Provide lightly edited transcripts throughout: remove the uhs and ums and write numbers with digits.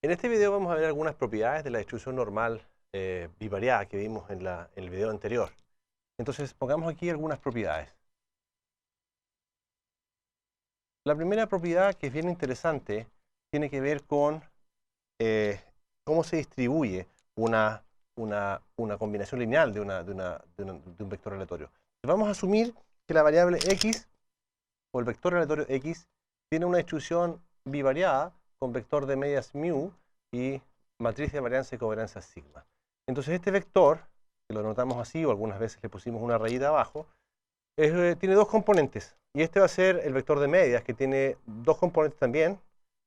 En este video vamos a ver algunas propiedades de la distribución normal bivariada que vimos en el video anterior. Entonces, pongamos aquí algunas propiedades. La primera propiedad, que es bien interesante, tiene que ver con cómo se distribuye una combinación lineal de un vector aleatorio. Vamos a asumir que la variable x o el vector aleatorio x tiene una distribución bivariada con vector de medias mu y matriz de varianza y covarianza sigma. Entonces este vector, que lo notamos así o algunas veces le pusimos una rayita abajo, tiene dos componentes. Y este va a ser el vector de medias, que tiene dos componentes también.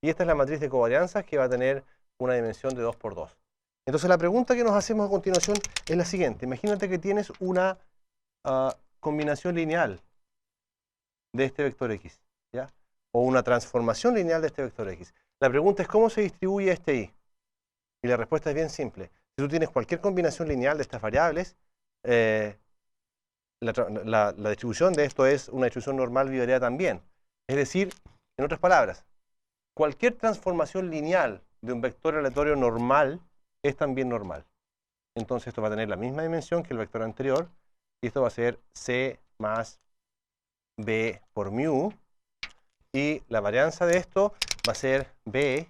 Y esta es la matriz de covarianzas, que va a tener una dimensión de 2 por 2. Entonces la pregunta que nos hacemos a continuación es la siguiente. Imagínate que tienes una combinación lineal de este vector x, ¿ya? O una transformación lineal de este vector x. La pregunta es ¿cómo se distribuye este y? Y la respuesta es bien simple. Si tú tienes cualquier combinación lineal de estas variables, la distribución de esto es una distribución normal bivariada también. Es decir, en otras palabras, cualquier transformación lineal de un vector aleatorio normal es también normal. Entonces esto va a tener la misma dimensión que el vector anterior, y esto va a ser c más b por mu, y la varianza de esto va a ser b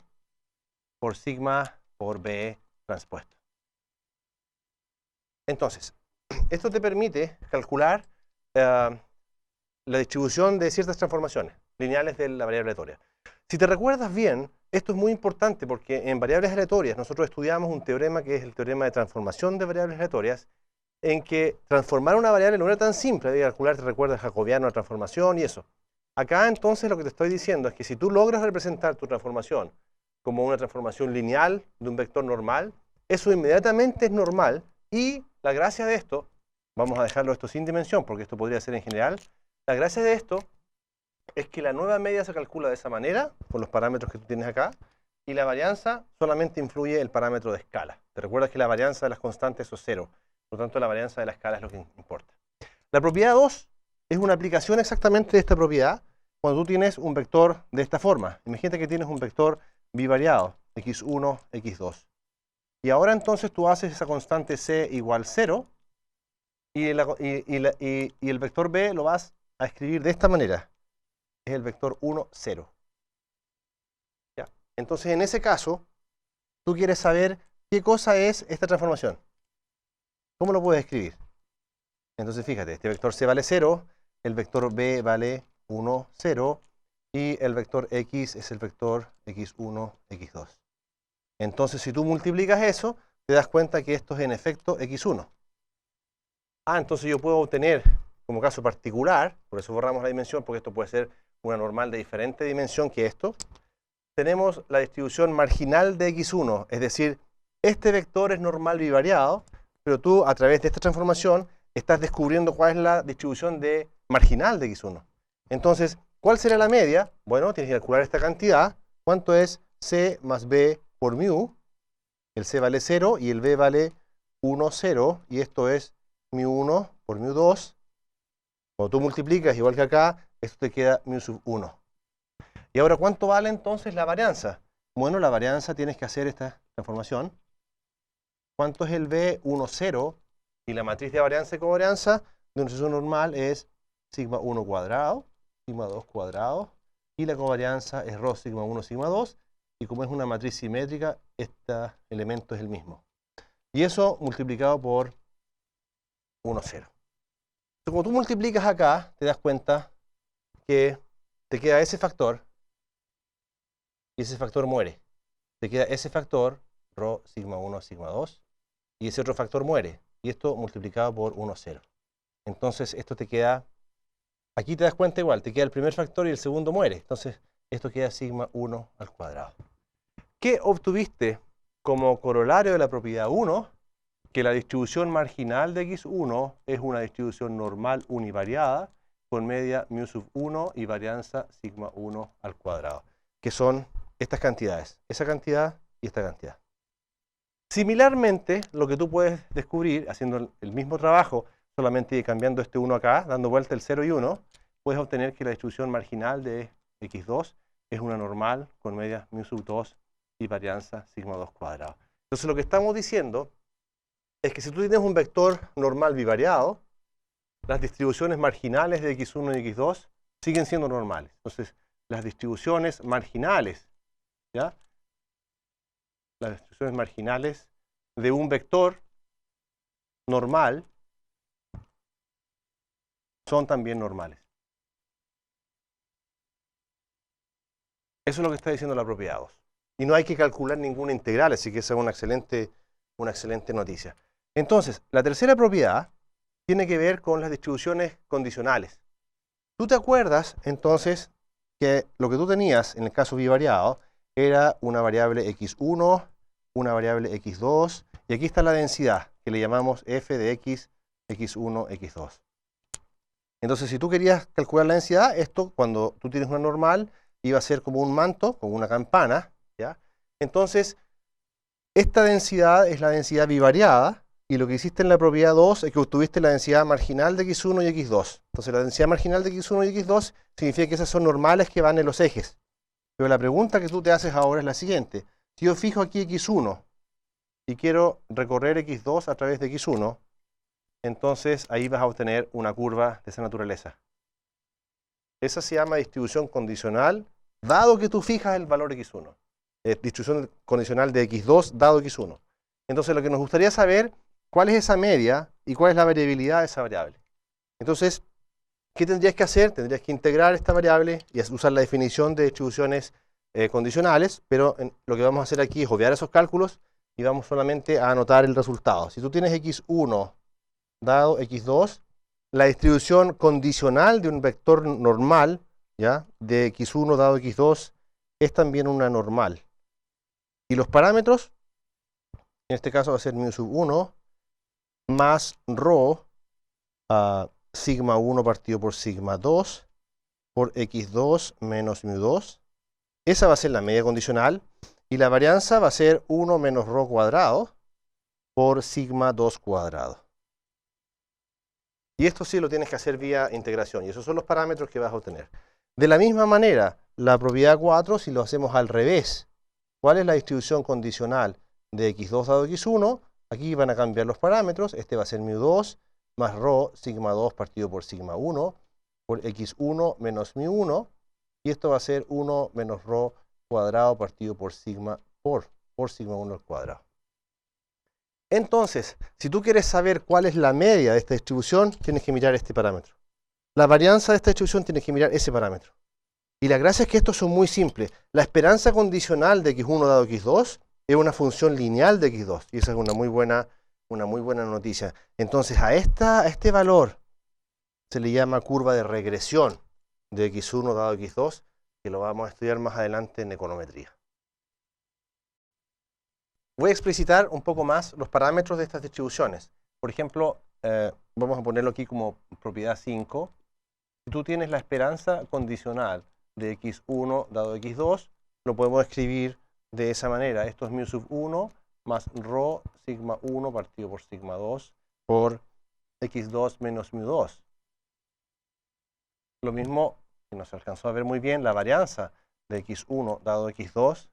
por sigma por b transpuesto. Entonces, esto te permite calcular la distribución de ciertas transformaciones lineales de la variable aleatoria. Si te recuerdas bien, esto es muy importante porque en variables aleatorias nosotros estudiamos un teorema que es el teorema de transformación de variables aleatorias, en que transformar una variable no era tan simple de calcular, te recuerdas, jacobiano, la transformación y eso. Acá entonces lo que te estoy diciendo es que si tú logras representar tu transformación como una transformación lineal de un vector normal, eso inmediatamente es normal, y la gracia de esto, vamos a dejarlo esto sin dimensión porque esto podría ser en general, la gracia de esto es que la nueva media se calcula de esa manera, con los parámetros que tú tienes acá, y la varianza solamente influye el parámetro de escala. Te recuerdas que la varianza de las constantes es 0, por lo tanto la varianza de la escala es lo que importa. La propiedad 2 es una aplicación exactamente de esta propiedad cuando tú tienes un vector de esta forma. Imagínate que tienes un vector bivariado, x1, x2. Y ahora entonces tú haces esa constante c igual 0, y el vector b lo vas a escribir de esta manera. Es el vector 1, 0. ¿Ya? Entonces, en ese caso, tú quieres saber qué cosa es esta transformación. ¿Cómo lo puedes escribir? Entonces, fíjate, este vector c vale 0, el vector b vale 1, 0, y el vector x es el vector x1, x2. Entonces, si tú multiplicas eso, te das cuenta que esto es en efecto x1. Entonces yo puedo obtener, como caso particular, por eso borramos la dimensión, porque esto puede ser una normal de diferente dimensión que esto, tenemos la distribución marginal de x1, es decir, este vector es normal bivariado, pero tú a través de esta transformación estás descubriendo cuál es la distribución marginal de x1. Entonces, ¿cuál será la media? Bueno, tienes que calcular esta cantidad. ¿Cuánto es c más b por mu? El c vale 0 y el b vale 1, 0, y esto es mu1 por mu2. Cuando tú multiplicas, igual que acá, esto te queda mu sub 1. Y ahora, ¿cuánto vale entonces la varianza? Bueno, la varianza tienes que hacer esta transformación. ¿Cuánto es el b? 1, 0. Y la matriz de varianza y covarianza de una sucesión normal es sigma 1 cuadrado, sigma 2 cuadrado, y la covarianza es rho sigma 1, sigma 2. Y como es una matriz simétrica, este elemento es el mismo. Y eso multiplicado por 1, 0. Entonces, cuando tú multiplicas acá, te das cuenta que te queda ese factor, y ese factor muere. Te queda ese factor, rho sigma 1, sigma 2, y ese otro factor muere. Y esto multiplicado por 1, 0. Entonces, esto te queda, aquí te das cuenta igual, te queda el primer factor y el segundo muere. Entonces, esto queda sigma 1 al cuadrado. ¿Qué obtuviste como corolario de la propiedad 1? Que la distribución marginal de x1 es una distribución normal univariada con media mu sub 1 y varianza sigma 1 al cuadrado, que son estas cantidades, esa cantidad y esta cantidad. Similarmente, lo que tú puedes descubrir, haciendo el mismo trabajo, solamente cambiando este 1 acá, dando vuelta el 0 y 1, puedes obtener que la distribución marginal de x2 es una normal con media mu sub 2 y varianza sigma 2 cuadrado. Entonces lo que estamos diciendo es que si tú tienes un vector normal bivariado, las distribuciones marginales de x1 y x2 siguen siendo normales. Entonces, las distribuciones marginales, ¿ya? Las distribuciones marginales de un vector normal son también normales. Eso es lo que está diciendo la propiedad 2. Y no hay que calcular ninguna integral, así que esa es una excelente noticia. Entonces, la tercera propiedad tiene que ver con las distribuciones condicionales. ¿Tú te acuerdas, entonces, que lo que tú tenías en el caso bivariado era una variable x1, una variable x2, y aquí está la densidad, que le llamamos f de x, x1, x2. Entonces, si tú querías calcular la densidad, esto, cuando tú tienes una normal, iba a ser como un manto, como una campana, ¿ya? Entonces, esta densidad es la densidad bivariada, y lo que hiciste en la propiedad 2 es que obtuviste la densidad marginal de x1 y x2. Entonces la densidad marginal de x1 y x2 significa que esas son normales que van en los ejes. Pero la pregunta que tú te haces ahora es la siguiente. Si yo fijo aquí x1 y quiero recorrer x2 a través de x1, entonces ahí vas a obtener una curva de esa naturaleza. Esa se llama distribución condicional, dado que tú fijas el valor x1. Distribución condicional de x2 dado x1. Entonces lo que nos gustaría saber, ¿cuál es esa media y cuál es la variabilidad de esa variable? Entonces, ¿qué tendrías que hacer? Tendrías que integrar esta variable y usar la definición de distribuciones condicionales, pero lo que vamos a hacer aquí es obviar esos cálculos y vamos solamente a anotar el resultado. Si tú tienes x1 dado x2, la distribución condicional de un vector normal, ¿ya?, de x1 dado x2 es también una normal. Y los parámetros, en este caso va a ser mu sub 1 más rho sigma 1 partido por sigma 2 por x2 menos mu 2. Esa va a ser la media condicional. Y la varianza va a ser 1 menos rho cuadrado por sigma 2 cuadrado. Y esto sí lo tienes que hacer vía integración. Y esos son los parámetros que vas a obtener. De la misma manera, la propiedad 4, si lo hacemos al revés, ¿cuál es la distribución condicional de x2 dado x1? Aquí van a cambiar los parámetros. Este va a ser mu 2 más rho sigma 2 partido por sigma 1 por x1 menos mu 1. Y esto va a ser 1 menos rho cuadrado partido por sigma 1 al cuadrado. Entonces, si tú quieres saber cuál es la media de esta distribución, tienes que mirar este parámetro. La varianza de esta distribución tienes que mirar ese parámetro. Y la gracia es que estos son muy simples. La esperanza condicional de x1 dado x2 es una función lineal de x2. Y esa es una muy buena noticia. Entonces, a este valor se le llama curva de regresión de x1 dado x2, que lo vamos a estudiar más adelante en econometría. Voy a explicitar un poco más los parámetros de estas distribuciones. Por ejemplo, vamos a ponerlo aquí como propiedad 5. Si tú tienes la esperanza condicional de x1 dado x2, lo podemos escribir de esa manera. Esto es mu sub 1 más rho sigma 1 partido por sigma 2 por x2 menos mu 2. Lo mismo, si no se alcanzó a ver muy bien, la varianza de x1 dado x2,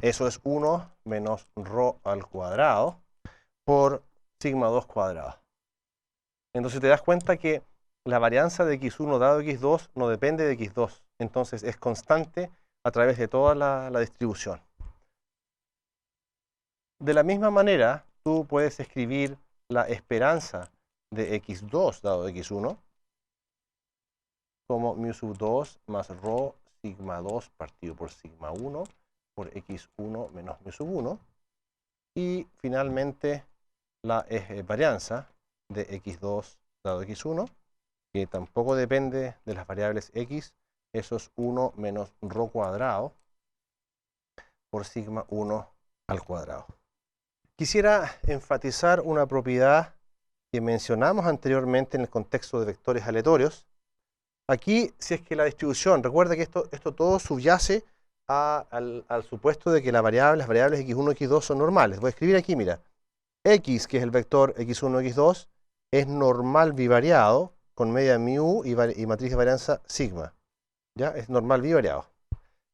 eso es 1 menos rho al cuadrado por sigma 2 cuadrado. Entonces te das cuenta que la varianza de x1 dado x2 no depende de x2. Entonces es constante a través de toda la distribución. De la misma manera, tú puedes escribir la esperanza de x2 dado x1 como mu sub 2 más rho sigma 2 partido por sigma 1 por x1 menos mu sub 1. Y finalmente la varianza de x2 dado x1, que tampoco depende de las variables x, eso es 1 menos rho cuadrado por sigma 1 al cuadrado. Quisiera enfatizar una propiedad que mencionamos anteriormente en el contexto de vectores aleatorios. Aquí, si es que la distribución, recuerda que esto todo subyace al supuesto de que las variables x1 y x2 son normales. Voy a escribir aquí, mira, x, que es el vector x1 y x2, es normal bivariado con media mu y matriz de varianza sigma. ¿Ya? Es normal bivariado.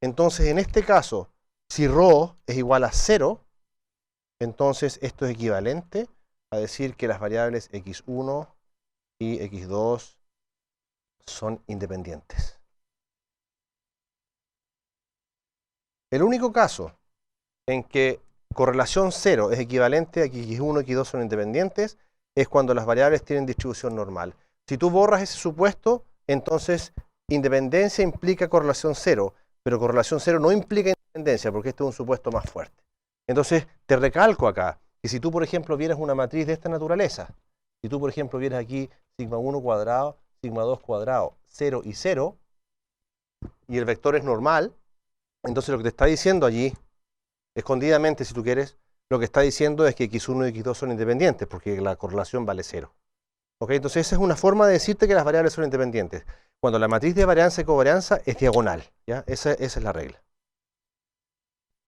Entonces, en este caso, Si ρ es igual a 0, entonces esto es equivalente a decir que las variables x1 y x2 son independientes. El único caso en que correlación 0 es equivalente a que x1 y x2 son independientes es cuando las variables tienen distribución normal. Si tú borras ese supuesto, entonces independencia implica correlación 0, pero correlación 0 no implica independencia, porque este es un supuesto más fuerte. Entonces, te recalco acá, que si tú, por ejemplo, vieras una matriz de esta naturaleza, si tú, por ejemplo, vieras aquí sigma 1 cuadrado, sigma 2 cuadrado, 0 y 0, y el vector es normal, entonces lo que te está diciendo allí, escondidamente si tú quieres, lo que está diciendo es que x1 y x2 son independientes, porque la correlación vale 0. ¿Ok? Entonces esa es una forma de decirte que las variables son independientes. Cuando la matriz de varianza y covarianza es diagonal, ¿ya? Esa es la regla.